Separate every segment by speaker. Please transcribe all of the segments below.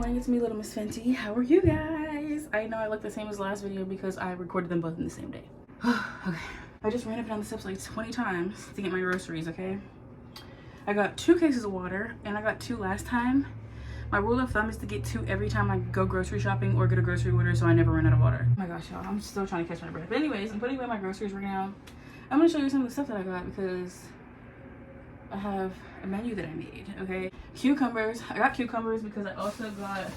Speaker 1: morning, it's me, Lilmissfenty. How are you guys? I know I look the same as the last video because I recorded them both in the same day. Okay, I just ran up and down the steps like 20 times to get my groceries, okay? I got 2 cases of water and I got 2 last time. My rule of thumb is to get 2 every time I go grocery shopping or get a grocery order so I never run out of water. Oh my gosh, y'all, I'm still trying to catch my breath. But anyways, I'm putting away my groceries right now. I'm gonna show you some of the stuff that I got because I have a menu that I made, okay? Cucumbers. I got cucumbers because I also got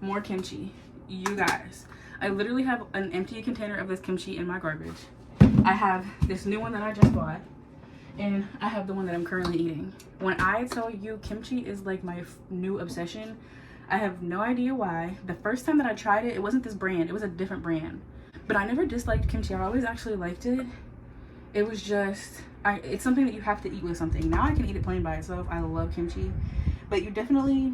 Speaker 1: more kimchi. You guys, I literally have an empty container of this kimchi in my garbage. I have this new one that I just bought, and I have the one that I'm currently eating. When I tell you kimchi is like my new obsession, I have no idea why. The first time that I tried it, it wasn't this brand, it was a different brand. But I never disliked kimchi. I always actually liked it. It was just, it's something that you have to eat with something. Now I can eat it plain by itself. I love kimchi. But you definitely,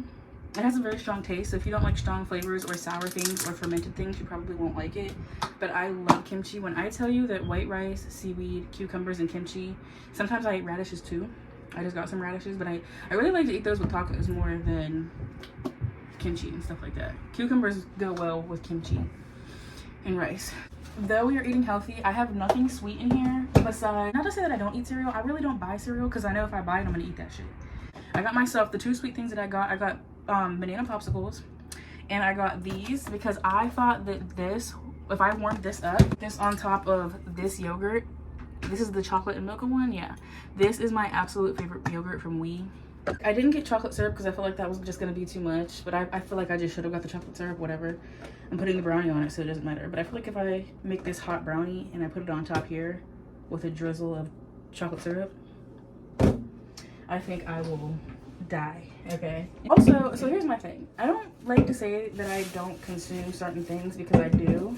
Speaker 1: it has a very strong taste. So if you don't like strong flavors or sour things or fermented things, you probably won't like it. But I love kimchi. When I tell you that white rice, seaweed, cucumbers, and kimchi, sometimes I eat radishes too. I just got some radishes, but I really like to eat those with tacos more than kimchi and stuff like that. Cucumbers go well with kimchi and rice. Though we are eating healthy, I have nothing sweet in here besides, not to say that I don't eat cereal, I really don't buy cereal because I know if I buy it, I'm gonna eat that shit. I got myself the 2 sweet things that I got banana popsicles, and I got these because I thought that this, if I warmed this up, this on top of this yogurt, this is the chocolate and mocha one, yeah. This is my absolute favorite yogurt from Wee. I didn't get chocolate syrup because I felt like that was just gonna be too much, but I feel like I just should have got the chocolate syrup, whatever. I'm putting the brownie on it, so it doesn't matter. But I feel like if I make this hot brownie and I put it on top here with a drizzle of chocolate syrup, I think I will die, okay? Also, so here's my thing. I don't like to say that I don't consume certain things because I do.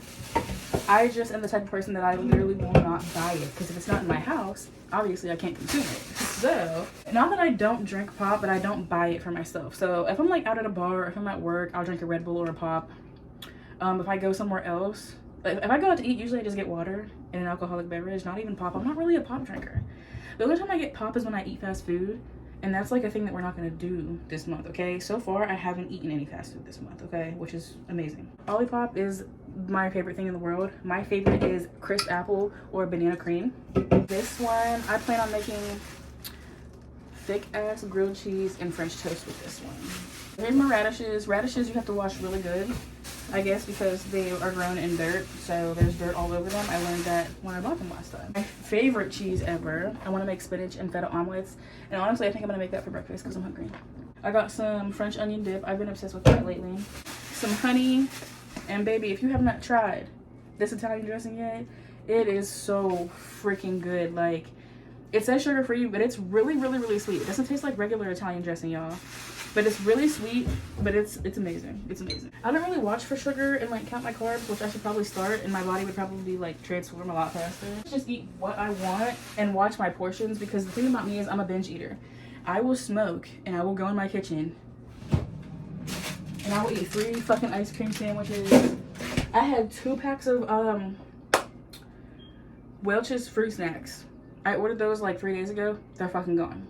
Speaker 1: I just am the type of person that I literally will not buy it because if it's not in my house, obviously I can't consume it. So, not that I don't drink pop, but I don't buy it for myself. So if I'm like out at a bar or if I'm at work, I'll drink a Red Bull or a pop. If I go somewhere else, if I go out to eat, usually I just get water and an alcoholic beverage, not even pop. I'm not really a pop drinker. The only time I get pop is when I eat fast food, and that's like a thing that we're not gonna do this month, okay? So far, I haven't eaten any fast food this month, okay? Which is amazing. Olipop is my favorite thing in the world. My favorite is crisp apple or banana cream. This one, I plan on making thick ass grilled cheese and French toast with this one. Here's my radishes. Radishes you have to wash really good, I guess, because they are grown in dirt, so there's dirt all over them. I learned that when I bought them last time. My favorite cheese ever. I want to make spinach and feta omelets, and honestly, I think I'm gonna make that for breakfast because I'm hungry. I got some French onion dip. I've been obsessed with that lately. Some honey, and baby, if you have not tried this Italian dressing yet, it is so freaking good. Like, it says sugar-free, but it's really, really, really sweet. It doesn't taste like regular Italian dressing, y'all. But it's really sweet, but it's amazing. It's amazing. I don't really watch for sugar and like count my carbs, which I should probably start, and my body would probably like transform a lot faster. Just eat what I want and watch my portions, because the thing about me is I'm a binge eater. I will smoke and I will go in my kitchen and I will eat 3 fucking ice cream sandwiches. I had 2 packs of Welch's fruit snacks. I ordered those like 3 days ago. They're fucking gone.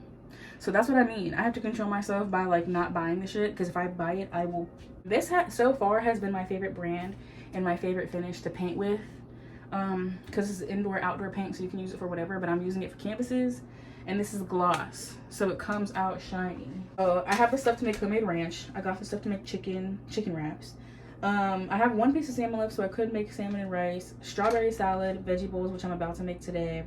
Speaker 1: So that's what I mean. I have to control myself by like not buying the shit, because if I buy it, I will. This hat so far has been my favorite brand and my favorite finish to paint with, because it's indoor outdoor paint, so you can use it for whatever, but I'm using it for canvases. And this is gloss, so it comes out shiny. I have the stuff to make homemade ranch. I got the stuff to make chicken wraps. I have 1 piece of salmon left, so I could make salmon and rice, strawberry salad, veggie bowls, which I'm about to make today,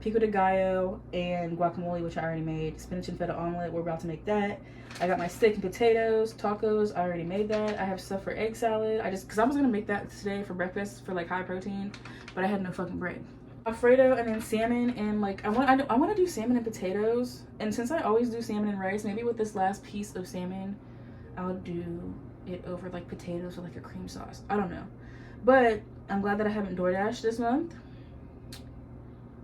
Speaker 1: pico de gallo and guacamole, which I already made, spinach and feta omelet, we're about to make that. I got my steak and potatoes, tacos, I already made that. I have stuff for egg salad. Because I was gonna make that today for breakfast for like high protein, but I had no fucking bread. Alfredo, and then salmon, and like I want to do salmon and potatoes, and since I always do salmon and rice, maybe with this last piece of salmon I'll do it over like potatoes with like a cream sauce. I don't know, but I'm glad that I haven't DoorDashed this month.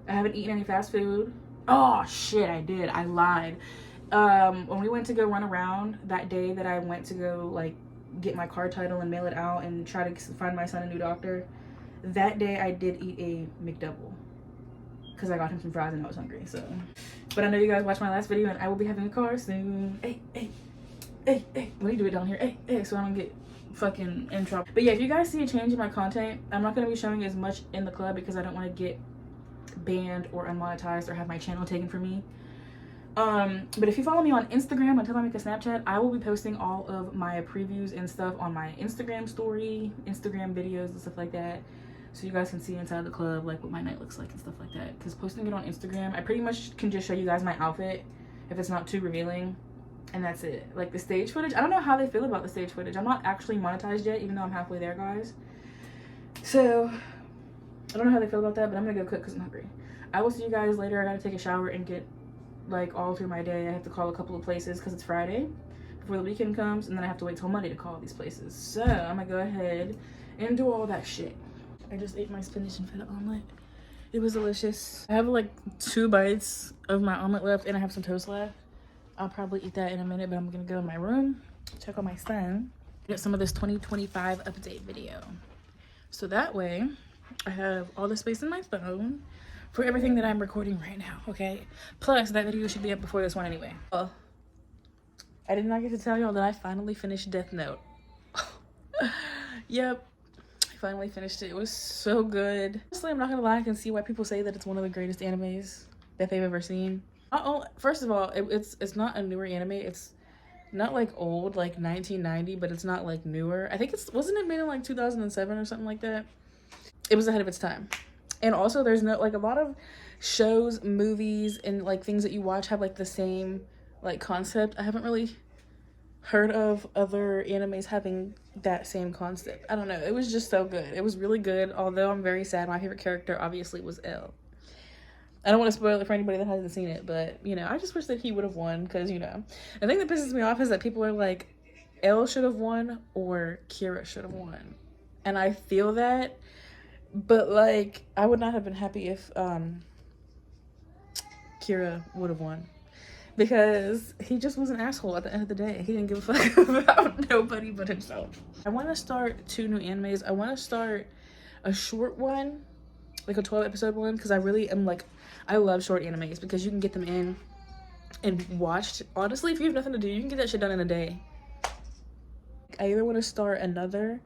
Speaker 1: I haven't eaten any fast food. Oh shit, I did. I lied. When we went to go run around that day that I went to go like get my car title and mail it out and try to find my son a new doctor, that day I did eat a McDouble because I got him some fries and I was hungry. So, but I know you guys watched my last video and I will be having a car soon. Hey, Let me do it down here. Hey, so I don't get fucking in trouble. But yeah, if you guys see a change in my content, I'm not going to be showing as much in the club because I don't want to get banned or unmonetized or have my channel taken from me. But if you follow me on Instagram until I make a Snapchat, I will be posting all of my previews and stuff on my Instagram story, Instagram videos and stuff like that. So you guys can see inside the club, like what my night looks like and stuff like that. Because posting it on Instagram, I pretty much can just show you guys my outfit if it's not too revealing. And that's it. Like the stage footage, I don't know how they feel about the stage footage. I'm not actually monetized yet, even though I'm halfway there, guys. So I don't know how they feel about that, but I'm gonna go cook because I'm hungry. I will see you guys later. I gotta take a shower and get like all through my day. I have to call a couple of places because it's Friday before the weekend comes, and then I have to wait till Monday to call these places. So I'm gonna go ahead and do all that shit. I just ate my spinach and feta omelet. It was delicious. I have like 2 bites of my omelet left, and I have some toast left. I'll probably eat that in a minute, but I'm gonna go in my room, check on my son, get some of this 2025 update video. So that way I have all the space in my phone for everything that I'm recording right now, okay? Plus, that video should be up before this one anyway. Oh, I did not get to tell y'all that I finally finished Death Note. Yep, I finally finished it. It was so good. Honestly, I'm not gonna lie, I can see why people say that it's one of the greatest animes that they've ever seen. First of all, it's not a newer anime. It's not like old, like 1990, but it's not like newer. I think wasn't it made in like 2007 or something like that? It was ahead of its time. And also there's no, like a lot of shows, movies, and like things that you watch have like the same like concept. I haven't really heard of other animes having that same concept. I don't know. It was just so good. It was really good. Although I'm very sad. My favorite character obviously was L. I don't want to spoil it for anybody that hasn't seen it, but you know, I just wish that he would have won because, you know, the thing that pisses me off is that people are like, L should have won or Kira should have won. And I feel that. But like, I would not have been happy if Kira would have won, because he just was an asshole at the end of the day. He didn't give a fuck about nobody but himself. I want to start 2 new animes. I want to start a short one, like a 12-episode one, because I really am like, I love short animes because you can get them in and watched. Honestly, if you have nothing to do, you can get that shit done in a day. I either want to start Another,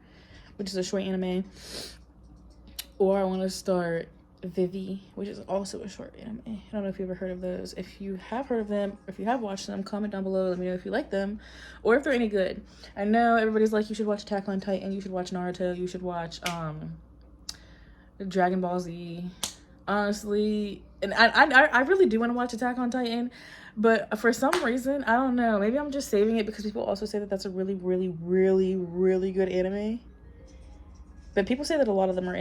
Speaker 1: which is a short anime, or I want to start Vivi, which is also a short anime. I don't know if you've ever heard of those. If you have heard of them, or if you have watched them, comment down below. Let me know if you like them or if they're any good. I know everybody's like, you should watch Attack on Titan, you should watch Naruto, you should watch Dragon Ball Z. Honestly, and I really do want to watch Attack on Titan, but for some reason, I don't know. Maybe I'm just saving it because people also say that that's a really, really, really, really good anime. But people say that a lot of them are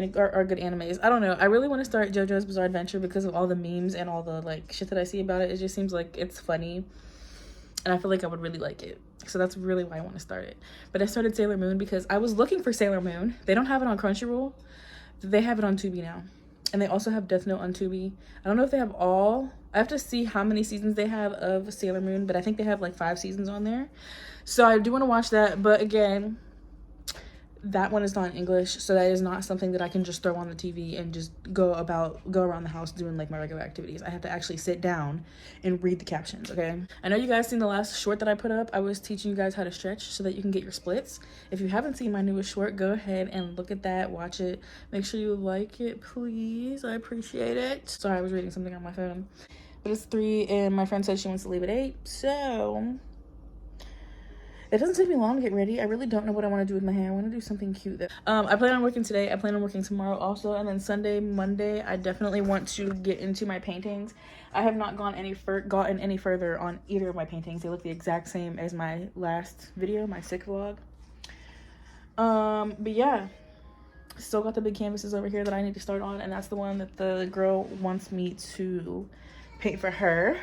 Speaker 1: good animes. I don't know. I really want to start JoJo's Bizarre Adventure because of all the memes and all the like shit that I see about it. It just seems like it's funny, and I feel like I would really like it. So that's really why I want to start it. But I started Sailor Moon because I was looking for Sailor Moon. They don't have it on Crunchyroll. They have it on Tubi now. And they also have Death Note on Tubi. I don't know if they have all. I have to see how many seasons they have of Sailor Moon, but I think they have like 5 seasons on there. So I do want to watch that, but again, that one is not in English, so that is not something that I can just throw on the TV and just go around the house doing like my regular activities. I have to actually sit down and read the captions, okay? I know you guys seen the last short that I put up. I was teaching you guys how to stretch so that you can get your splits. If you haven't seen my newest short, go ahead and look at that, watch it. Make sure you like it, please. I appreciate it. Sorry, I was reading something on my phone. But it's 3 and my friend said she wants to leave at 8, so it doesn't take me long to get ready. I really don't know what I want to do with my hair. I want to do something cute. I plan on working today. I plan on working tomorrow also. And then Sunday, Monday, I definitely want to get into my paintings. I have not gotten any further on either of my paintings. They look the exact same as my last video, my sick vlog. But yeah, still got the big canvases over here that I need to start on. And that's the one that the girl wants me to paint for her.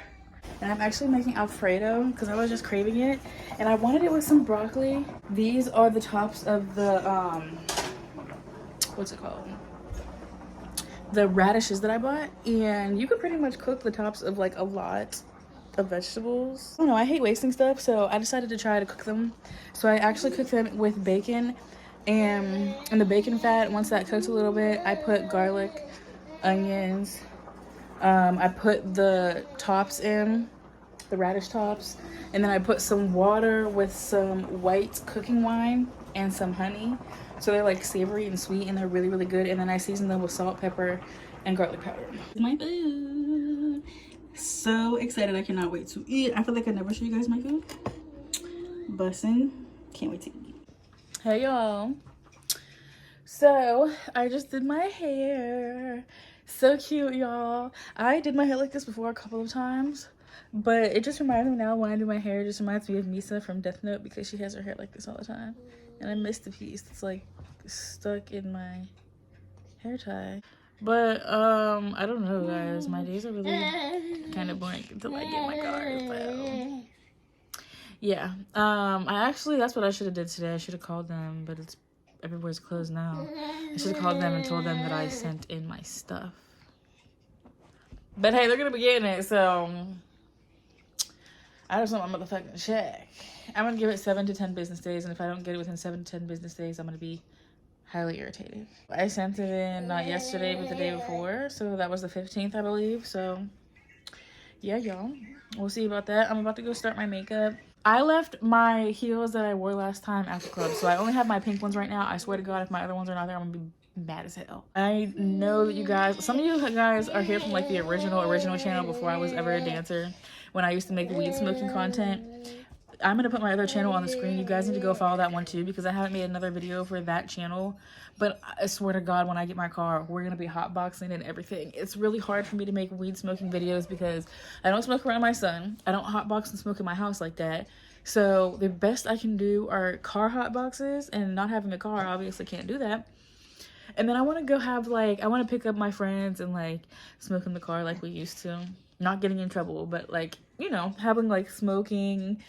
Speaker 1: And I'm actually making Alfredo because I was just craving it, and I wanted it with some broccoli. These are the tops of the what's it called, the radishes that I bought, and you can pretty much cook the tops of like a lot of vegetables. I don't know, I hate wasting stuff, so I decided to try to cook them. So I actually cooked them with bacon, and in the bacon fat, once that cooked a little bit, I put garlic, onions, I put the tops in, the radish tops, and then I put some water with some white cooking wine and some honey, so they're like savory and sweet, and they're really, really good. And then I season them with salt, pepper, and garlic powder. My food. So excited, I cannot wait to eat. I feel like I never show you guys my food. Bussin', can't wait to eat. Hey y'all, so I just did my hair. So cute, y'all. I did my hair like this before a couple of times, but it just reminds me now when I do my hair, it just reminds me of Misa from Death Note, because she has her hair like this all the time. And I missed the piece that's like stuck in my hair tie. But I don't know, guys. My days are really kind of boring until I get my car. So yeah. I actually, that's what I should have did today. I should have called them, but it's everywhere's closed now. I should have called them and told them that I sent in my stuff. But hey, they're gonna be getting it, so I just want my motherfucking check. I'm gonna give it 7 to 10 business days, and if I don't get it within 7 to 10 business days, I'm gonna be highly irritated. I sent it in not yesterday, but the day before, so that was the 15th, I believe. So yeah, y'all, we'll see about that. I'm about to go start my makeup. I left my heels that I wore last time at the club, so I only have my pink ones right now. I swear to God, if my other ones are not there, I'm gonna be mad as hell. I know that you guys, some of you guys are here from like the original channel before I was ever a dancer, when I used to make weed smoking content. I'm gonna put my other channel on the screen. You guys need to go follow that one too, because I haven't made another video for that channel. But I swear to God, when I get my car, we're gonna be hotboxing and everything. It's really hard for me to make weed smoking videos because I don't smoke around my son. I don't hotbox and smoke in my house like that. So the best I can do are car hotboxes, and not having a car, obviously can't do that. And then I want to go have like, I want to pick up my friends and like smoke in the car like we used to. Not getting in trouble, but like, you know, having like smoking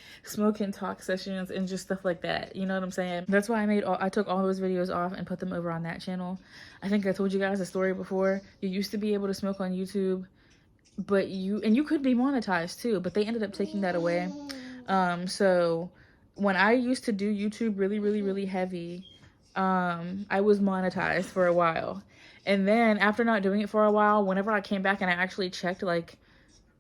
Speaker 1: talk sessions and just stuff like that. You know what I'm saying? That's why I took all those videos off and put them over on that channel. I think I told you guys a story before. You used to be able to smoke on YouTube, but you could be monetized too, but they ended up taking that away. So when I used to do YouTube really heavy, I was monetized for a while. And then after not doing it for a while, whenever I came back and I actually checked like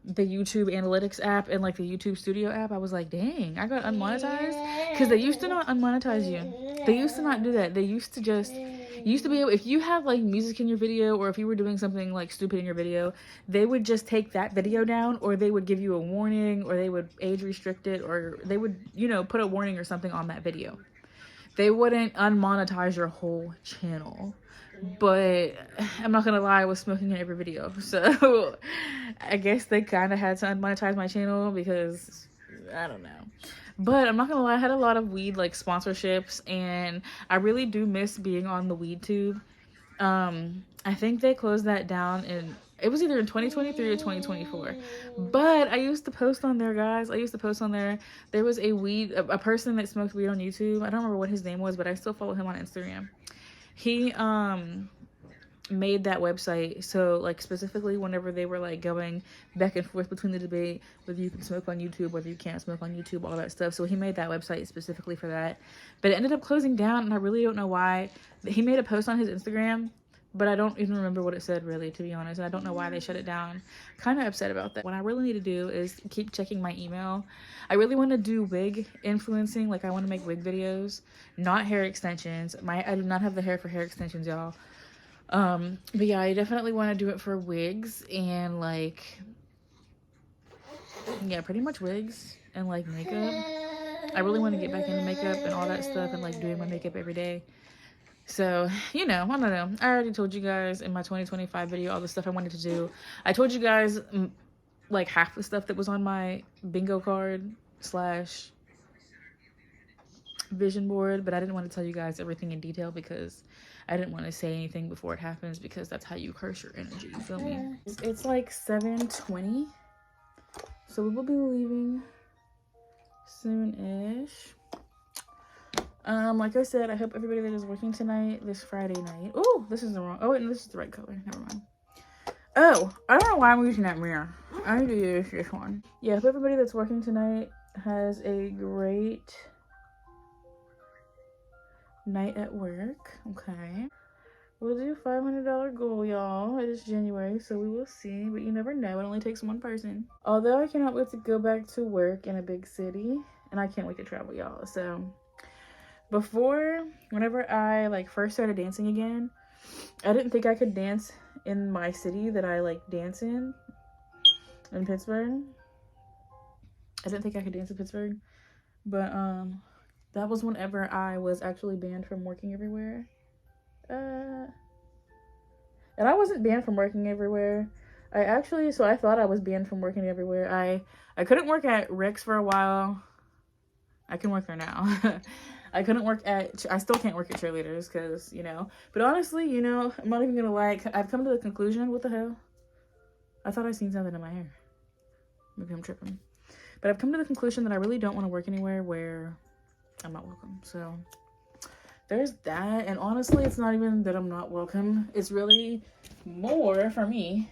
Speaker 1: the YouTube analytics app and like the YouTube studio app, I was like, dang, I got unmonetized. Because they used to not unmonetize you. They used to not do that. They used to just, you used to be able, if you have like music in your video, or if you were doing something like stupid in your video, they would just take that video down, or they would give you a warning, or they would age restrict it, or they would, you know, put a warning or something on that video. They wouldn't unmonetize your whole channel. But I'm not gonna lie, I was smoking in every video, so I guess they kind of had to unmonetize my channel, because I don't know. But I'm not gonna lie, I had a lot of weed like sponsorships, and I really do miss being on the weed tube. I think they closed that down in, it was either in 2023 or 2024, but I used to post on there, guys. I used to post on there. There was a person that smoked weed on YouTube. I don't remember what his name was, but I still follow him on Instagram. He made that website, so like specifically whenever they were like going back and forth between the debate whether you can smoke on YouTube, whether you can't smoke on YouTube, all that stuff. So he made that website specifically for that, but it ended up closing down, and I really don't know why. He made a post on his Instagram, but I don't even remember what it said, really, to be honest. And I don't know why they shut it down. Kind of upset about that. What I really need to do is keep checking my email. I really want to do wig influencing. Like, I want to make wig videos, not hair extensions. I do not have the hair for hair extensions, y'all. But yeah, I definitely want to do it for wigs and like, yeah, pretty much wigs and like makeup. I really want to get back into makeup and all that stuff, and like doing my makeup every day. So, you know, I don't know. I already told you guys in my 2025 video all the stuff I wanted to do. I told you guys like half the stuff that was on my bingo card / vision board, but I didn't want to tell you guys everything in detail because I didn't want to say anything before it happens, because that's how you curse your energy, you feel me? It's like 7:20, so we will be leaving soon-ish. Like I said, I hope everybody that is working tonight, this Friday night. Oh, this is the wrong. Oh, wait, no, this is the right color. Never mind. Oh, I don't know why I'm using that mirror. I need to use this one. Yeah, I hope everybody that's working tonight has a great night at work. Okay. We'll do $500 goal, y'all. It is January, so we will see. But you never know. It only takes one person. Although I cannot wait to go back to work in a big city. And I can't wait to travel, y'all. So before, whenever I like first started dancing again, I didn't think I could dance in my city that I like dance in Pittsburgh. I didn't think I could dance in Pittsburgh. But that was whenever I was actually banned from working everywhere. And I wasn't banned from working everywhere. I thought I was banned from working everywhere. I couldn't work at Rick's for a while. I can work there now. I still can't work at cheerleaders because, you know. But honestly, you know, I'm not even gonna lie. I've come to the conclusion, what the hell? I thought I seen something in my hair. Maybe I'm tripping. But I've come to the conclusion that I really don't want to work anywhere where I'm not welcome. So there's that. And honestly, it's not even that I'm not welcome. It's really more for me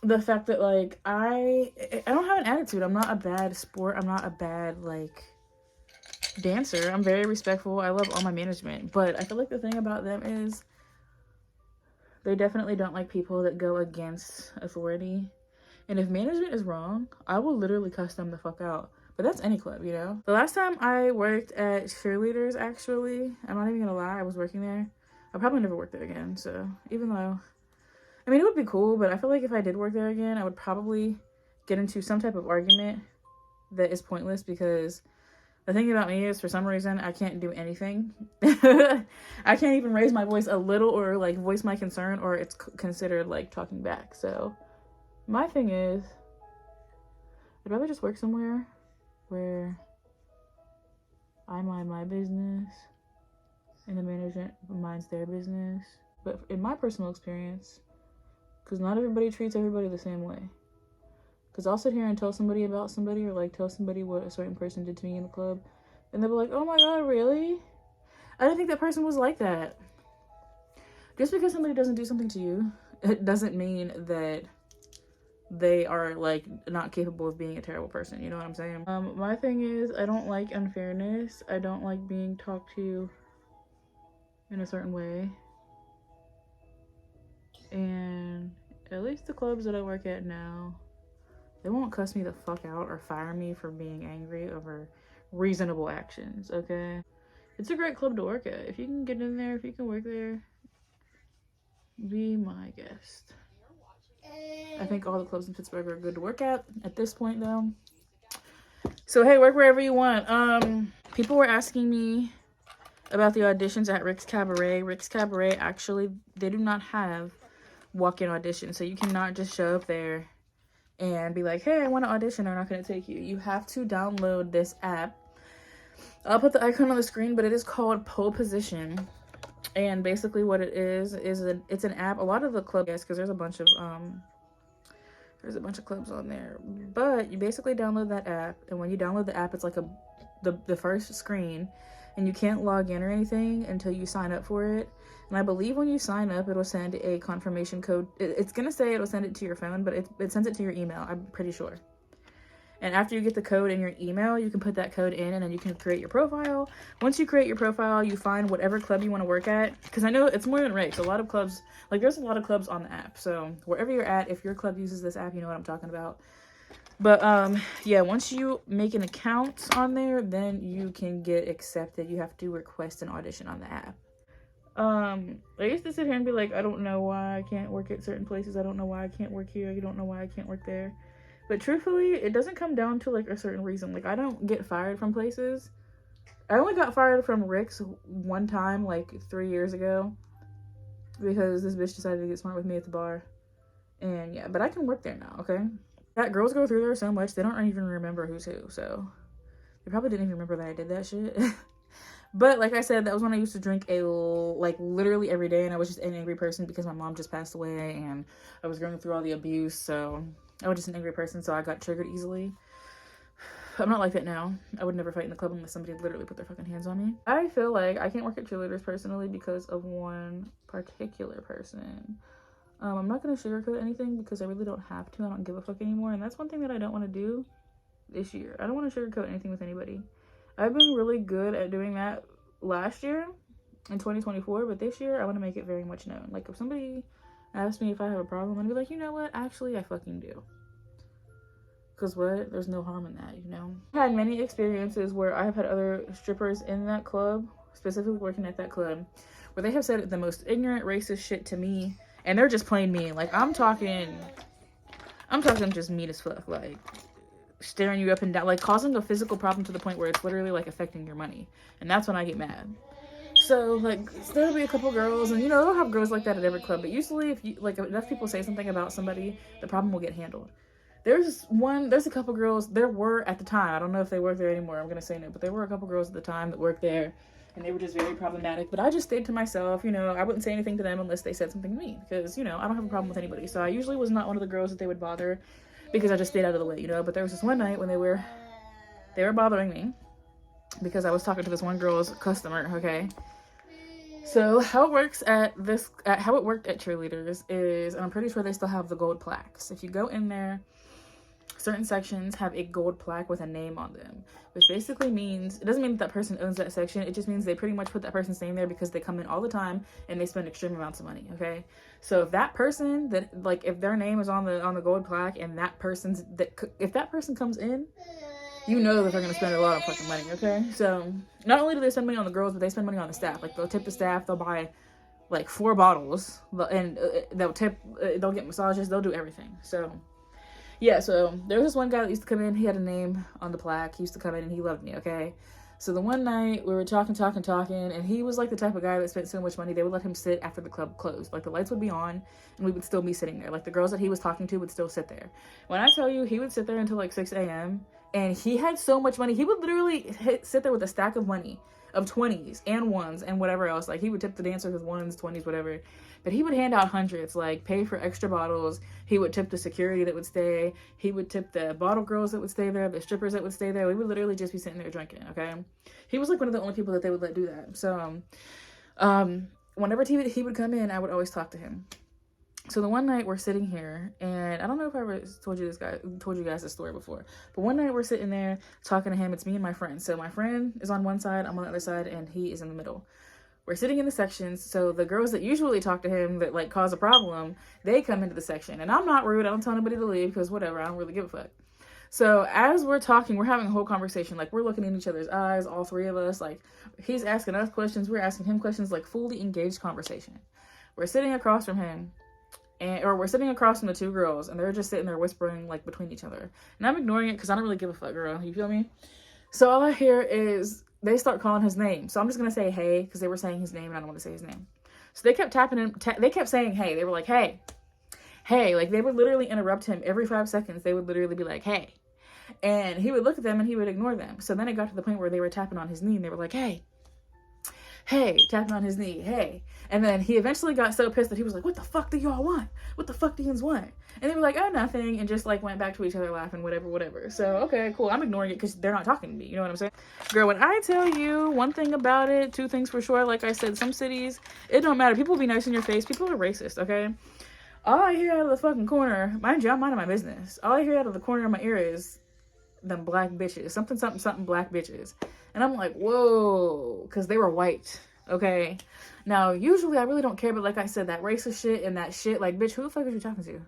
Speaker 1: the fact that like I don't have an attitude. I'm not a bad sport. I'm not a bad like dancer. I'm very respectful. I love all my management. But I feel like the thing about them is they definitely don't like people that go against authority. And if management is wrong, I will literally cuss them the fuck out. But that's any club, you know? The last time I worked at cheerleaders, actually, I'm not even gonna lie, I was working there. I'll probably never work there again, so even though, I mean, it would be cool, but I feel like if I did work there again, I would probably get into some type of argument that is pointless because the thing about me is, for some reason, I can't do anything. I can't even raise my voice a little or, like, voice my concern, or it's considered, like, talking back, so my thing is, I'd rather just work somewhere where I mind my business and the management minds their business. But in my personal experience, because not everybody treats everybody the same way. Because I'll sit here and tell somebody about somebody or like tell somebody what a certain person did to me in the club. And they'll be like, oh my God, really? I didn't think that person was like that. Just because somebody doesn't do something to you, it doesn't mean that they are like not capable of being a terrible person, you know what I'm saying? My thing is, I don't like unfairness. I don't like being talked to in a certain way. And at least the clubs that I work at now, they won't cuss me the fuck out or fire me for being angry over reasonable actions, okay? It's a great club to work at. If you can get in there, if you can work there, be my guest. I think all the clubs in Pittsburgh are good to work at this point, though. So, hey, work wherever you want. People were asking me about the auditions at Rick's Cabaret. Rick's Cabaret, actually, they do not have walk-in auditions. So you cannot just show up there and be like, hey, I want to audition. They're not going to take you. You have to download this app. I'll put the icon on the screen, but it is called Pole Position. And basically what it is it's an app. A lot of the clubs, yes, because there's a bunch of clubs on there. But you basically download that app, and when you download the app, it's like the first screen, and you can't log in or anything until you sign up for it. And I believe when you sign up, it'll send a confirmation code. It's gonna say it'll send it to your phone, but it sends it to your email, I'm pretty sure. And after you get the code in your email, you can put that code in, and then you can create your profile. Once you create your profile, you find whatever club you want to work at. Because I know it's more than Rick's. A lot of clubs, like there's a lot of clubs on the app. So wherever you're at, if your club uses this app, you know what I'm talking about. But yeah, once you make an account on there, then you can get accepted. You have to request an audition on the app. I used to sit here and be like, I don't know why I can't work at certain places. I don't know why I can't work here. I don't know why I can't work there. But truthfully, it doesn't come down to like a certain reason. Like, I don't get fired from places. I only got fired from Rick's one time, like 3 years ago, because this bitch decided to get smart with me at the bar. And yeah, but I can work there now, okay? That girls go through there so much, they don't even remember who's who. So they probably didn't even remember that I did that shit. But like I said, that was when I used to drink like literally every day, and I was just an angry person because my mom just passed away and I was going through all the abuse. So I was just an angry person, so I got triggered easily. I'm not like that now. I would never fight in the club unless somebody literally put their fucking hands on me. I feel like I can't work at cheerleaders personally because of one particular person. I'm not going to sugarcoat anything because I really don't have to. I don't give a fuck anymore. And that's one thing that I don't want to do this year. I don't want to sugarcoat anything with anybody. I've been really good at doing that last year. in 2024, but this year I want to make it very much known. Like, if somebody asks me if I have a problem, I'm gonna be like, you know what, actually I fucking do. Because what? There's no harm in that, you know? I've had many experiences where I've had other strippers in that club, specifically working at that club, where they have said the most ignorant, racist shit to me, and they're just plain mean. Like, I'm talking just mean as fuck. Like, staring you up and down, like causing a physical problem to the point where it's literally like affecting your money. And that's when I get mad. So, like, there'll be a couple girls, and you know, they'll have girls like that at every club, but usually if you, like, enough people say something about somebody, the problem will get handled. There's a couple girls, there were at the time, I don't know if they work there anymore, I'm gonna say no, but there were a couple girls at the time that worked there, and they were just very problematic, but I just stayed to myself, you know, I wouldn't say anything to them unless they said something to me, because, you know, I don't have a problem with anybody, so I usually was not one of the girls that they would bother, because I just stayed out of the way, you know. But there was this one night when they were bothering me, because I was talking to this one girl's customer, okay. So how it worked at cheerleaders is, and I'm pretty sure they still have the gold plaques. If you go in there, certain sections have a gold plaque with a name on them, which basically means, it doesn't mean that person owns that section, it just means they pretty much put that person's name there because they come in all the time and they spend extreme amounts of money, okay? So if that person, if their name is on the gold plaque, and if that person comes in, you know that they're going to spend a lot of fucking money, okay? So not only do they spend money on the girls, but they spend money on the staff. Like, they'll tip the staff, they'll buy like 4 bottles, and they'll get massages, they'll do everything. So yeah, so there was this one guy that used to come in, he had a name on the plaque, he used to come in and he loved me, okay? So the one night we were talking, and he was like the type of guy that spent so much money, they would let him sit after the club closed. Like, the lights would be on and we would still be sitting there. Like, the girls that he was talking to would still sit there. When I tell you, he would sit there until like 6 a.m. and he had so much money, he would literally sit there with a stack of money, of 20s and 1s and whatever else. Like, he would tip the dancers with 1s, 20s, whatever. But he would hand out hundreds, like pay for extra bottles. He would tip the security that would stay. He would tip the bottle girls that would stay there, the strippers that would stay there. We would literally just be sitting there drinking, okay? He was like one of the only people that they would let do that. So whenever he would come in, I would always talk to him. So the one night we're sitting here, and I don't know if I ever told you guys this story before, but one night we're sitting there talking to him. It's me and my friend. So my friend is on one side, I'm on the other side, and he is in the middle. We're sitting in the sections, so the girls that usually talk to him that like cause a problem, they come into the section. And I'm not rude, I don't tell anybody to leave, because whatever, I don't really give a fuck. So as we're talking, we're having a whole conversation, like we're looking in each other's eyes, all three of us, like he's asking us questions, we're asking him questions, like fully engaged conversation. We're sitting across from him, or we're sitting across from the two girls, and they're just sitting there whispering like between each other. And I'm ignoring it because I don't really give a fuck, girl, you feel me? So all I hear is they start calling his name. So I'm just going to say, hey, because they were saying his name and I don't want to say his name. So they kept tapping him. They kept saying, hey. They were like, hey. Hey. Like, they would literally interrupt him every 5 seconds. They would literally be like, hey. And he would look at them and he would ignore them. So then it got to the point where they were tapping on his knee and they were like, hey. Hey. Tapping on his knee. Hey. And then he eventually got so pissed that he was like, what the fuck do y'all want? What the fuck do yous want? And they were like, oh, nothing. And just like went back to each other laughing, whatever. So, okay, cool. I'm ignoring it because they're not talking to me. You know what I'm saying? Girl, when I tell you one thing about it, 2 things for sure. Like I said, some cities, it don't matter. People will be nice in your face. People are racist, okay? All I hear out of the fucking corner, mind you, I'm minding my business. All I hear out of the corner of my ear is them black bitches. Something black bitches. And I'm like, whoa, because they were white. Okay, now usually I really don't care, but like I said, that racist shit and that shit, like, bitch, who the fuck are you talking to?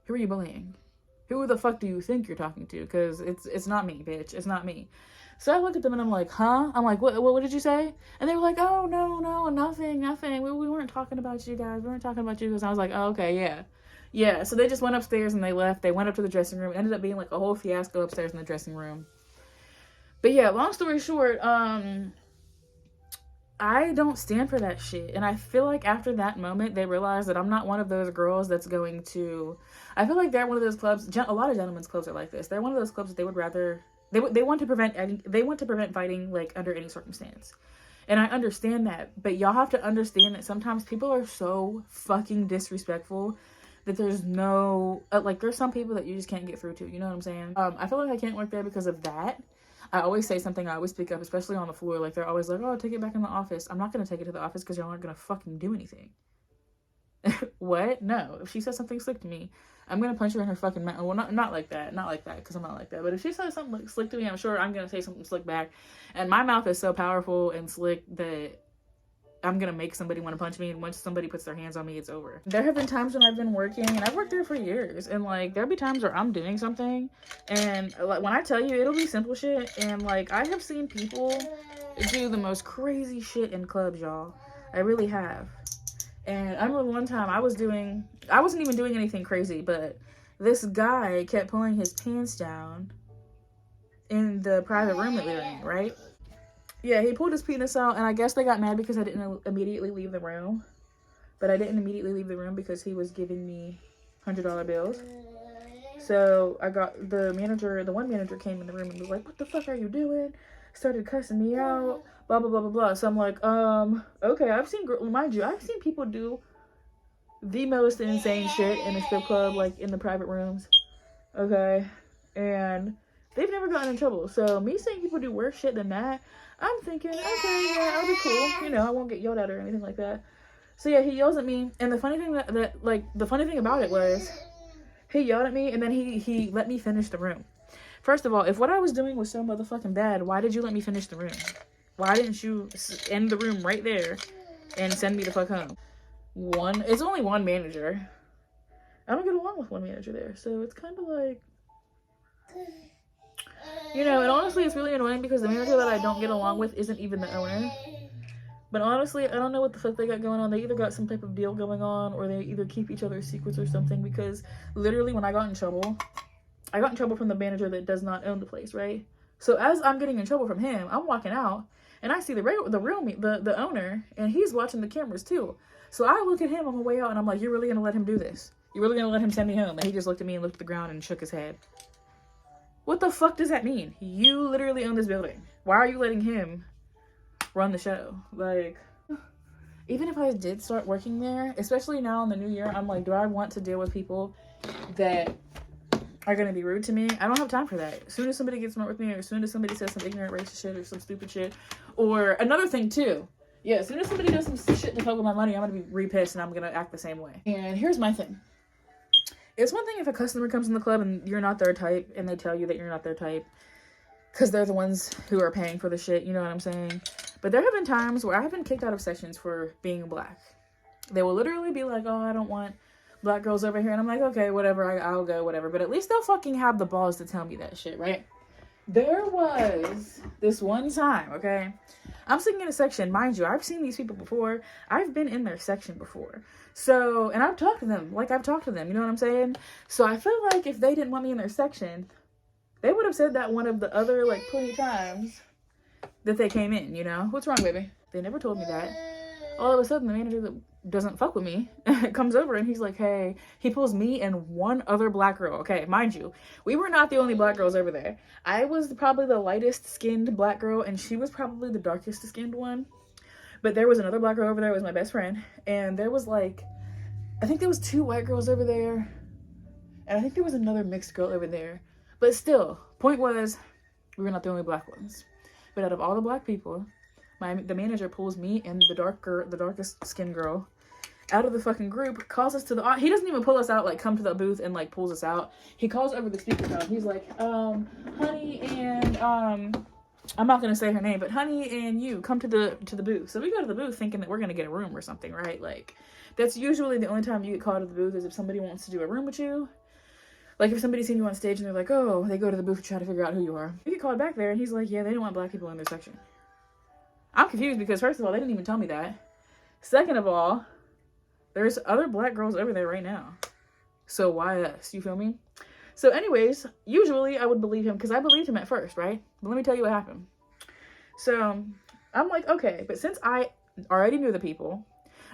Speaker 1: Who are you bullying? Who the fuck do you think you're talking to? Because it's not me, bitch. It's not me. So I look at them and I'm like, huh? I'm like, what did you say? And they were like, oh, no, nothing. We weren't talking about you guys. We weren't talking about you. Because I was like, oh, okay, yeah. So they just went upstairs and they left. They went up to the dressing room. It ended up being like a whole fiasco upstairs in the dressing room. But yeah, long story short, I don't stand for that shit. And I feel like after that moment, they realized that I'm not one of those girls that's going to... I feel like they're one of those clubs... A lot of gentlemen's clubs are like this. They're one of those clubs that they would rather... They want to prevent fighting, like, under any circumstance. And I understand that. But y'all have to understand that sometimes people are so fucking disrespectful that there's no... there's some people that you just can't get through to. You know what I'm saying? I feel like I can't work there because of that. I always say something, I always speak up, especially on the floor. Like, they're always like, oh, take it back in the office. I'm not going to take it to the office because y'all aren't going to fucking do anything. What? No. If she says something slick to me, I'm going to punch her in her fucking mouth. Well, not like that. Not like that, because I'm not like that. But if she says something like slick to me, I'm sure I'm going to say something slick back. And my mouth is so powerful and slick that I'm gonna make somebody want to punch me, and once somebody puts their hands on me, it's over. There have been times when I've been working, and I've worked there for years, and like there'll be times where I'm doing something, and like when I tell you, it'll be simple shit, and like I have seen people do the most crazy shit in clubs, y'all. I really have. And I remember one time I wasn't even doing anything crazy, but this guy kept pulling his pants down in the private room that we were in, right? Yeah, he pulled his penis out, and I guess they got mad because I didn't immediately leave the room. But I didn't immediately leave the room because he was giving me $100 bills. So I got the one manager came in the room and was like, "What the fuck are you doing?" Started cussing me out, blah, blah, blah, blah, blah. So I'm like, okay, I've seen people do the most insane shit in a strip club, like in the private rooms, okay? And they've never gotten in trouble. So me seeing people do worse shit than that, I'm thinking, okay, yeah, I'll be cool. You know, I won't get yelled at or anything like that. So yeah, he yells at me. And the funny thing the funny thing about it was he yelled at me and then he let me finish the room. First of all, if what I was doing was so motherfucking bad, why did you let me finish the room? Why didn't you end the room right there and send me the fuck home? It's only one manager. I don't get along with one manager there. So it's kind of like, you know, and honestly, it's really annoying because the manager that I don't get along with isn't even the owner. But honestly, I don't know what the fuck they got going on. They either got some type of deal going on or they either keep each other's secrets or something, because literally when I got in trouble from the manager that does not own the place, right? So as I'm getting in trouble from him, I'm walking out and I see the owner, and he's watching the cameras too. So I look at him on the way out and I'm like, "You're really gonna let him do this? You're really gonna let him send me home?" And he just looked at me and looked at the ground and shook his head. What the fuck does that mean? You literally own this building. Why are you letting him run the show? Like, even if I did start working there, especially now in the new year, I'm like, do I want to deal with people that are going to be rude to me? I don't have time for that. As soon as somebody gets smart with me, or as soon as somebody says some ignorant racist shit or some stupid shit, or another thing too, yeah, as soon as somebody does some shit to fuck with my money, I'm going to be re-pissed and I'm going to act the same way. And here's my thing. It's one thing if a customer comes in the club and you're not their type and they tell you that you're not their type because they're the ones who are paying for the shit, you know what I'm saying? But there have been times where I have been kicked out of sections for being black. They will literally be like, "Oh, I don't want black girls over here." And I'm like, "Okay, whatever, I'll go, whatever." But at least they'll fucking have the balls to tell me that shit, right? There was this one time, okay? I'm sitting in a section. Mind you, I've seen these people before. I've been in their section before. So, and I've talked to them. Like, I've talked to them. You know what I'm saying? So I feel like if they didn't want me in their section, they would have said that one of the other, like, 20 times that they came in, you know? What's wrong, baby? They never told me that. All of a sudden, the manager that doesn't fuck with me comes over and he's like, "Hey," he pulls me and one other black girl. Okay, mind you, we were not the only black girls over there. I was probably the lightest skinned black girl and she was probably the darkest skinned one. But there was another black girl over there. It was my best friend. And there was like, I think there was 2 white girls over there. And I think there was another mixed girl over there. But still, point was, we were not the only black ones. But out of all the black people, the manager pulls me and the darkest skinned girl out of the fucking group, calls us to the, he doesn't even pull us out, like come to the booth and like pulls us out. He calls over the speakerphone. He's like, "Honey and, I'm not going to say her name, but Honey and you come to the booth." So we go to the booth thinking that we're going to get a room or something, right? Like, that's usually the only time you get called to the booth is if somebody wants to do a room with you. Like, if somebody's seen you on stage and they're like, "Oh," they go to the booth to try to figure out who you are. You get called back there and he's like, "Yeah, they didn't want black people in their section." I'm confused because first of all, they didn't even tell me that. Second of all, there's other black girls over there right now. So why us? You feel me? So anyways, usually I would believe him because I believed him at first, right? But let me tell you what happened. So I'm like, okay, but since I already knew the people,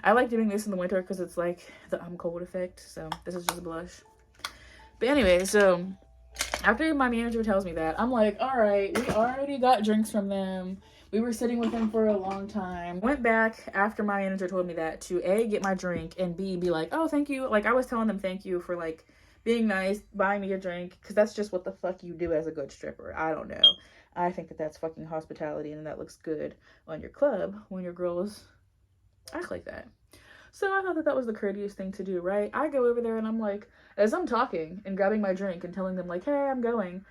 Speaker 1: I like doing this in the winter because it's like the I'm cold effect. So this is just a blush. But anyway, so after my manager tells me that, I'm like, all right, we already got drinks from them. We were sitting with them for a long time. Went back after my manager told me that to A, get my drink, and B, be like, "Oh, thank you." Like, I was telling them thank you for, like, being nice, buying me a drink, because that's just what the fuck you do as a good stripper. I don't know. I think that that's fucking hospitality, and that looks good on your club when your girls act like that. So I thought that that was the courteous thing to do, right? I go over there, and I'm like, as I'm talking and grabbing my drink and telling them, like, "Hey, I'm going,"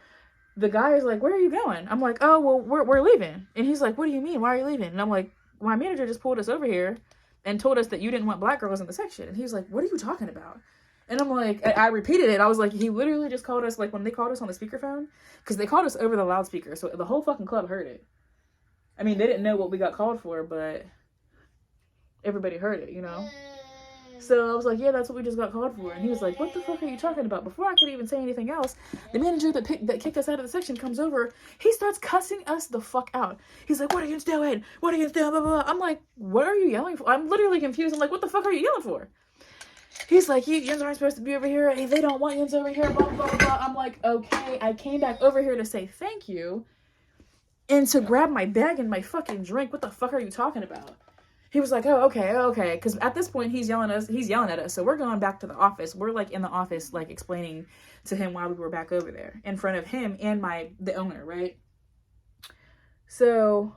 Speaker 1: the guy is like, "Where are you going?" I'm like, "Oh, well, we're leaving." And he's like, "What do you mean? Why are you leaving?" And I'm like, my manager just pulled us over here and told us that you didn't want black girls in the section. And he was like, what are you talking about? And I'm like, I repeated it. I was like, he literally just called us, like, when they called us on the speakerphone, because they called us over the loudspeaker, so the whole fucking club heard it. I mean, they didn't know what we got called for, but everybody heard it, you know? So I was like, yeah, that's what we just got called for. And he was like, what the fuck are you talking about? Before I could even say anything else, the manager that kicked us out of the section comes over. He starts cussing us the fuck out. He's like, what are you doing? What are you doing? Blah, blah, blah. I'm like, what are you yelling for? I'm literally confused. I'm like, what the fuck are you yelling for? He's like, yins aren't supposed to be over here. Hey, they don't want yins over here. Blah, blah, blah. I'm like, okay, I came back over here to say thank you and to grab my bag and my fucking drink. What the fuck are you talking about? He was like, oh, okay. Because at this point, he's yelling at us. So we're going back to the office. We're like in the office, like explaining to him why we were back over there in front of him and the owner, right? So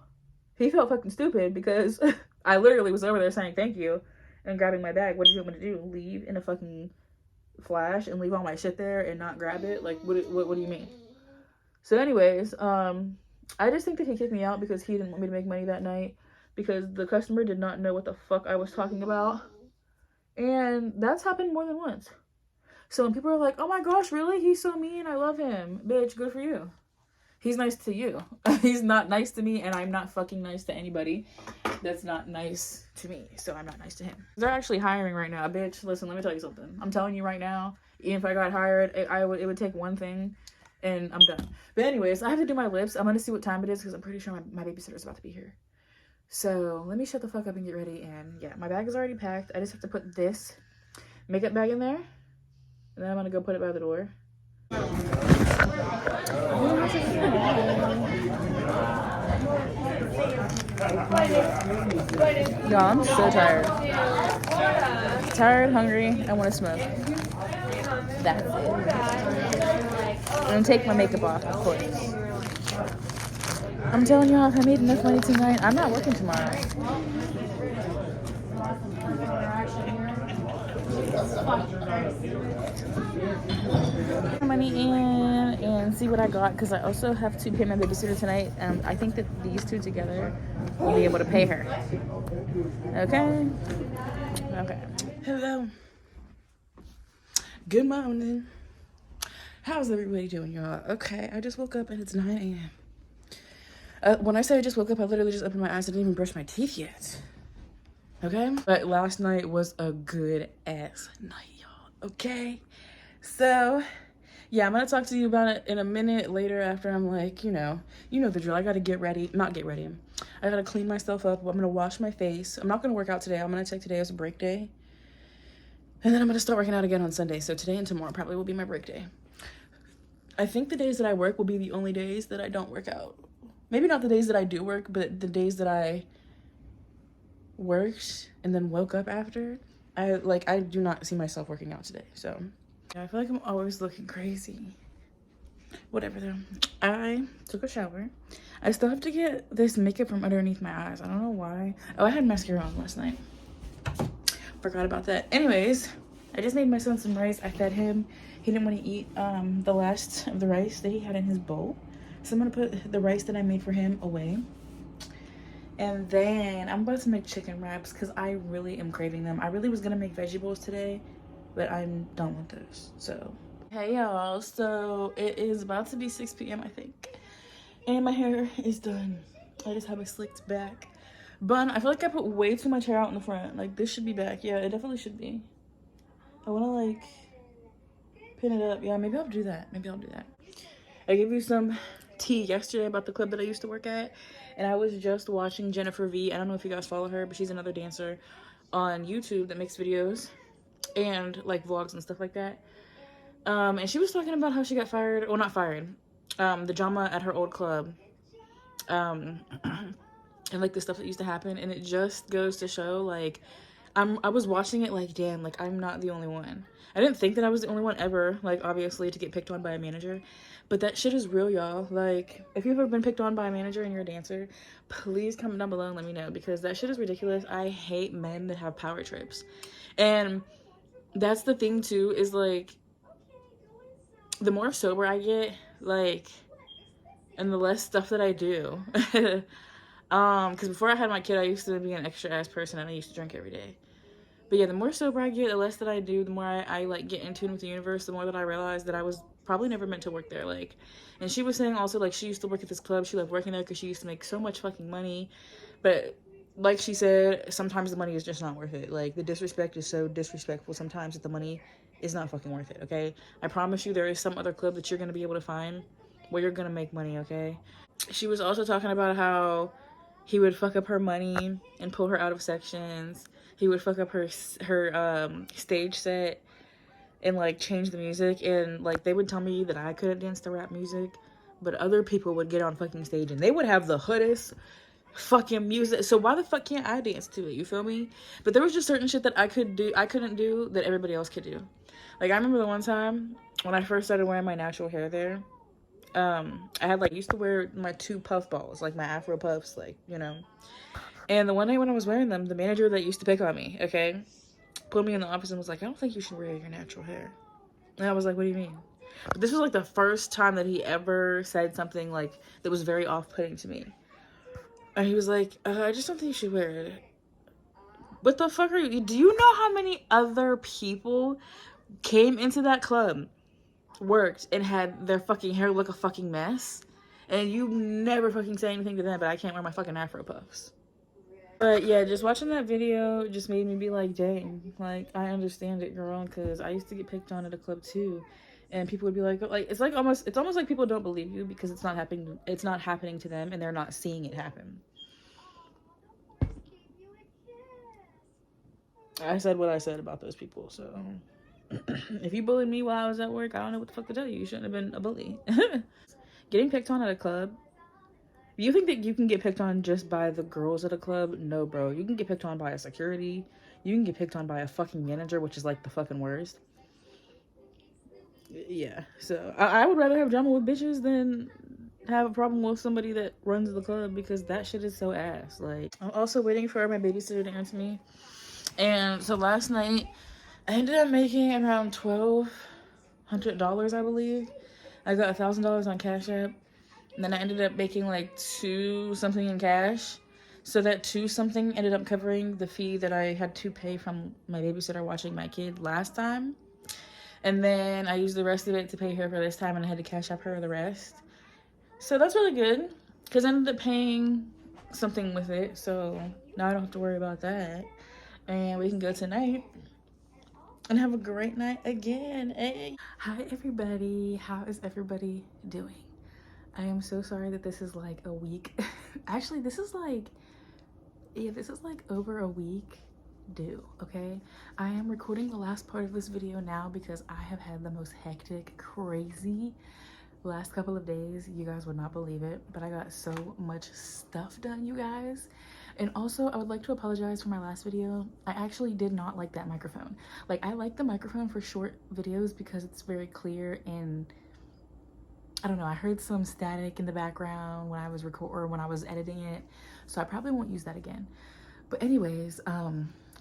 Speaker 1: he felt fucking stupid because I literally was over there saying thank you and grabbing my bag. What did you want me to do? Leave in a fucking flash and leave all my shit there and not grab it? Like, what do you mean? So anyways, I just think that he kicked me out because he didn't want me to make money that night. Because the customer did not know what the fuck I was talking about. And that's happened more than once. So when people are like, oh my gosh, really? He's so mean. I love him. Bitch, good for you. He's nice to you. He's not nice to me, and I'm not fucking nice to anybody that's not nice to me. So I'm not nice to him. They're actually hiring right now. Bitch, listen, let me tell you something. I'm telling you right now, even if I got hired, it would take one thing, and I'm done. But anyways, I have to do my lips. I'm going to see what time it is, because I'm pretty sure my babysitter's about to be here. So let me shut the fuck up and get ready. And yeah, my bag is already packed. I just have to put this makeup bag in there. And then I'm going to go put it by the door. Y'all, I'm so tired. Tired, hungry, I want to smoke. That's it. I'm going to take my makeup off, of course. I'm telling y'all, if I made enough money tonight, I'm not working tomorrow. Money in and see what I got, because I also have to pay my babysitter tonight. I think that these two together will be able to pay her. Okay? Okay. Hello. Good morning. How's everybody doing, y'all? Okay, I just woke up and it's 9 a.m. When I say I just woke up, I literally just opened my eyes. I didn't even brush my teeth yet. Okay? But last night was a good ass night, y'all. Okay? So, yeah, I'm going to talk to you about it in a minute later after I'm like, you know the drill. I got to get ready. Not get ready. I got to clean myself up. I'm going to wash my face. I'm not going to work out today. I'm going to take today as a break day. And then I'm going to start working out again on Sunday. So today and tomorrow probably will be my break day. I think the days that I work will be the only days that I don't work out. Maybe not the days that I do work, but the days that I worked and then woke up after, I do not see myself working out today. So yeah, I feel like I'm always looking crazy. Whatever though. I took a shower. I still have to get this makeup from underneath my eyes. I don't know why. Oh, I had mascara on last night. Forgot about that. Anyways, I just made my son some rice. I fed him. He didn't want to eat the last of the rice that he had in his bowl. So I'm going to put the rice that I made for him away. And then I'm about to make chicken wraps because I really am craving them. I really was going to make veggie bowls today, but I'm done with those. So, hey y'all. So it is about to be 6 p.m. I think. And my hair is done. I just have a slicked back bun. I feel like I put way too much hair out in the front. Like this should be back. Yeah, it definitely should be. I want to like pin it up. Yeah, maybe I'll do that. I gave you some tea yesterday about the club that I used to work at, and I was just watching Jennifer V. I don't know if you guys follow her, but she's another dancer on YouTube that makes videos and like vlogs and stuff like that. And she was talking about how she got fired. Well, not fired. The drama at her old club. And like the stuff that used to happen, and it just goes to show like I was watching it like, damn, like I'm not the only one. I didn't think that I was the only one ever, like obviously, to get picked on by a manager, but that shit is real, y'all. Like if you've ever been picked on by a manager and you're a dancer, please comment down below and let me know, because that shit is ridiculous. I hate men that have power trips. And that's the thing too, is like the more sober I get, like, and the less stuff that I do, Because before I had my kid, I used to be an extra ass person and I used to drink every day. But yeah, the more sober I get, the less that I do, the more I like get in tune with the universe, the more that I realize that I was probably never meant to work there. Like, and she was saying also, like, she used to work at this club. She loved working there because she used to make so much fucking money. But like she said, sometimes the money is just not worth it. Like, the disrespect is so disrespectful sometimes that the money is not fucking worth it, okay? I promise you there is some other club that you're going to be able to find where you're going to make money, okay? She was also talking about how he would fuck up her money and pull her out of sections. He would fuck up her stage set and like change the music, and like they would tell me that I couldn't dance to rap music, but other people would get on fucking stage and they would have the hoodest fucking music. So why the fuck can't I dance to it? You feel me? But there was just certain shit that I couldn't do that everybody else could do. Like I remember the one time when I first started wearing my natural hair there. I had like used to wear my 2 puff balls, like my Afro puffs, like, you know. And the one day when I was wearing them, the manager that used to pick on me, okay, pulled me in the office and was like, I don't think you should wear your natural hair. And I was like, what do you mean? But this was like the first time that he ever said something like that was very off-putting to me. And he was like, I just don't think you should wear it. What the fuck are you? Do you know how many other people came into that club, worked, and had their fucking hair look a fucking mess? And you never fucking say anything to them, but I can't wear my fucking Afro puffs. But yeah, just watching that video just made me be like, dang, like, I understand it, girl, because I used to get picked on at a club too. And people would be like, it's almost like people don't believe you because it's not happening to them and they're not seeing it happen. I said what I said about those people, so if you bullied me while I was at work, I don't know what the fuck to tell you. You shouldn't have been a bully. Getting picked on at a club. You think that you can get picked on just by the girls at a club? No, bro. You can get picked on by a security. You can get picked on by a fucking manager, which is like the fucking worst. Yeah, so I would rather have drama with bitches than have a problem with somebody that runs the club because that shit is so ass. Like, I'm also waiting for my babysitter to answer me. And so last night, I ended up making around $1,200, I believe. I got $1,000 on Cash App. And then I ended up making like 2 something in cash. So that 2 something ended up covering the fee that I had to pay from my babysitter watching my kid last time. And then I used the rest of it to pay her for this time, and I had to Cash App her the rest. So that's really good because I ended up paying something with it. So now I don't have to worry about that. And we can go tonight and have a great night again. Hey. Hi everybody, how is everybody doing? I am so sorry that this is like a week. Actually, this is like over a week due, okay? I am recording the last part of this video now because I have had the most hectic, crazy last couple of days. You guys would not believe it, but I got so much stuff done, you guys. And also, I would like to apologize for my last video. I actually did not like that microphone. Like, I like the microphone for short videos because it's very clear, and I don't know, I heard some static in the background when I was when I was editing it, so I probably won't use that again. But anyways,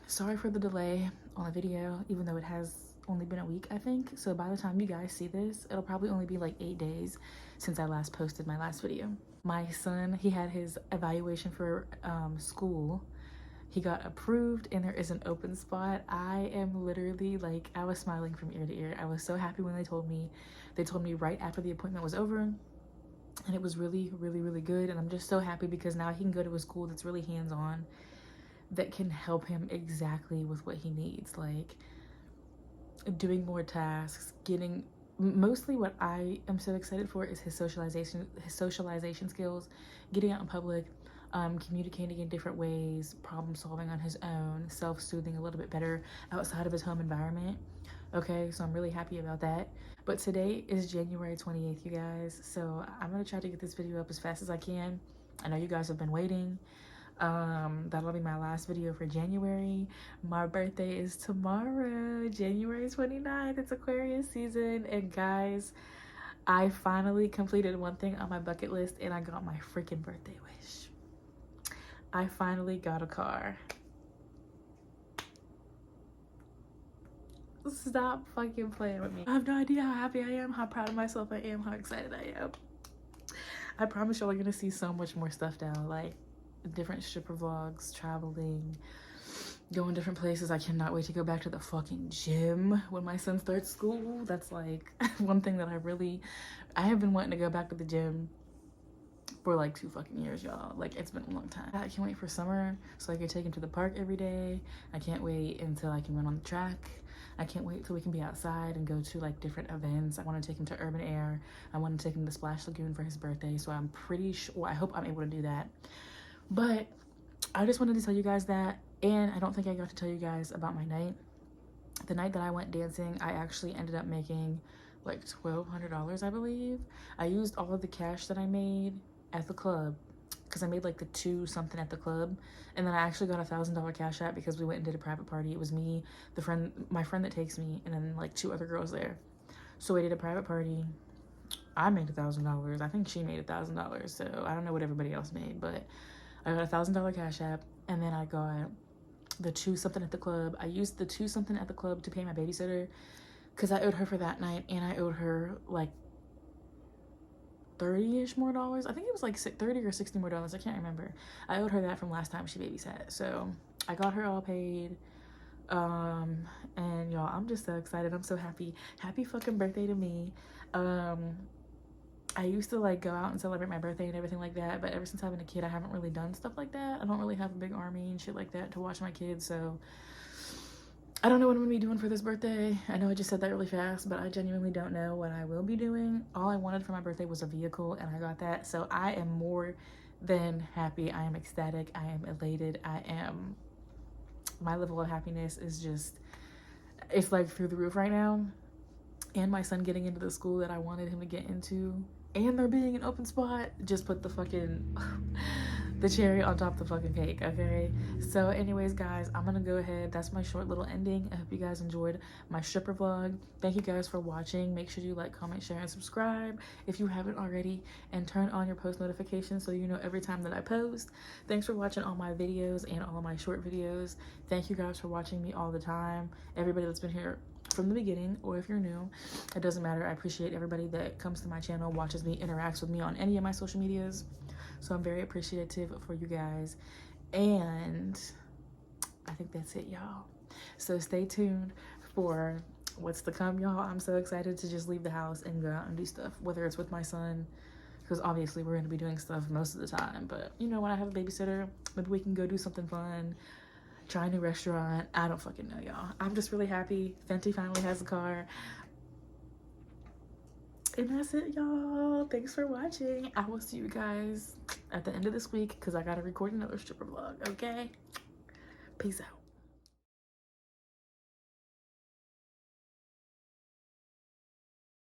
Speaker 1: sorry for the delay on the video, even though it has only been a week, I think. So by the time you guys see this, it'll probably only be like 8 days since I last posted my last video. My son, he had his evaluation for school. He got approved and there is an open spot. I am literally like, I was smiling from ear to ear. I was so happy when they told me. They told me right after the appointment was over, and it was really, really, really good. And I'm just so happy because now he can go to a school that's really hands-on, that can help him exactly with what he needs, like doing more tasks, getting, mostly what I am so excited for is his socialization skills, getting out in public, communicating in different ways, problem solving on his own, self-soothing a little bit better outside of his home environment. Okay, so I'm really happy about that. But today is January 28th, you guys, so I'm gonna try to get this video up as fast as I can. I know you guys have been waiting. That'll be my last video for January. My birthday is tomorrow, January 29th. It's Aquarius season, and guys, I finally completed one thing on my bucket list, and I got my freaking birthday wish. I finally got a car. Stop fucking playing with me. I have no idea how happy I am, how proud of myself I am, how excited I am. I promise y'all are gonna see so much more stuff now. Like, different stripper vlogs, traveling, going different places. I cannot wait to go back to the fucking gym when my son starts school. That's like one thing that I have been wanting to go back to the gym for like 2 fucking years, y'all. Like, it's been a long time. I can't wait for summer so I can take him to the park every day. I can't wait until I can run on the track. I can't wait till we can be outside and go to like different events. I want to take him to Urban Air. I want to take him to Splash Lagoon for his birthday. So I'm pretty sure, well, I hope I'm able to do that. But I just wanted to tell you guys that. And I don't think I got to tell you guys about my night. The night that I went dancing, I actually ended up making like $1,200, I believe. I used all of the cash that I made at the club because I made like the 2 something at the club, and then I actually got $1,000 cash app because we went and did a private party. It was me, my friend that takes me, and then like 2 other girls there. So we did a private party. I made $1,000. I think she made $1,000. So I don't know what everybody else made, but I got $1,000 cash app, and then I got the 2 something at the club. I used the 2 something at the club to pay my babysitter because I owed her for that night, and I owed her like 30-ish more dollars. I think it was like 30 or 60 more dollars. I can't remember. I owed her that from last time she babysat. So I got her all paid. And y'all, I'm just so excited. I'm so happy. Happy fucking birthday to me. I used to like go out and celebrate my birthday and everything like that, but ever since having a kid, I haven't really done stuff like that. I don't really have a big army and shit like that to watch my kids, so I don't know what I'm gonna be doing for this birthday. I know I just said that really fast, but I genuinely don't know what I will be doing. All I wanted for my birthday was a vehicle, and I got that, so I am more than happy. I am ecstatic. I am elated. My level of happiness is just, it's like through the roof right now. And my son getting into the school that I wanted him to get into, and there being an open spot, just put the fucking the cherry on top of the fucking cake. Okay, so anyways guys, I'm gonna go ahead. That's my short little ending. I hope you guys enjoyed my stripper vlog. Thank you guys for watching. Make sure you like, comment, share, and subscribe if you haven't already, and turn on your post notifications so you know every time that I post. Thanks for watching all my videos and all of my short videos. Thank you guys for watching me all the time. Everybody that's been here from the beginning, or if you're new, it doesn't matter. I appreciate everybody that comes to my channel, watches me, interacts with me on any of my social medias. So I'm very appreciative for you guys, and I think that's it, y'all. So stay tuned for what's to come, y'all. I'm so excited to just leave the house and go out and do stuff, whether it's with my son, because obviously we're going to be doing stuff most of the time, but you know, when I have a babysitter, maybe we can go do something fun, try a new restaurant. I don't fucking know, y'all. I'm just really happy Fenty finally has a car. And that's it, y'all. Thanks for watching. I will see you guys at the end of this week because I gotta record another stripper vlog. Okay, peace out.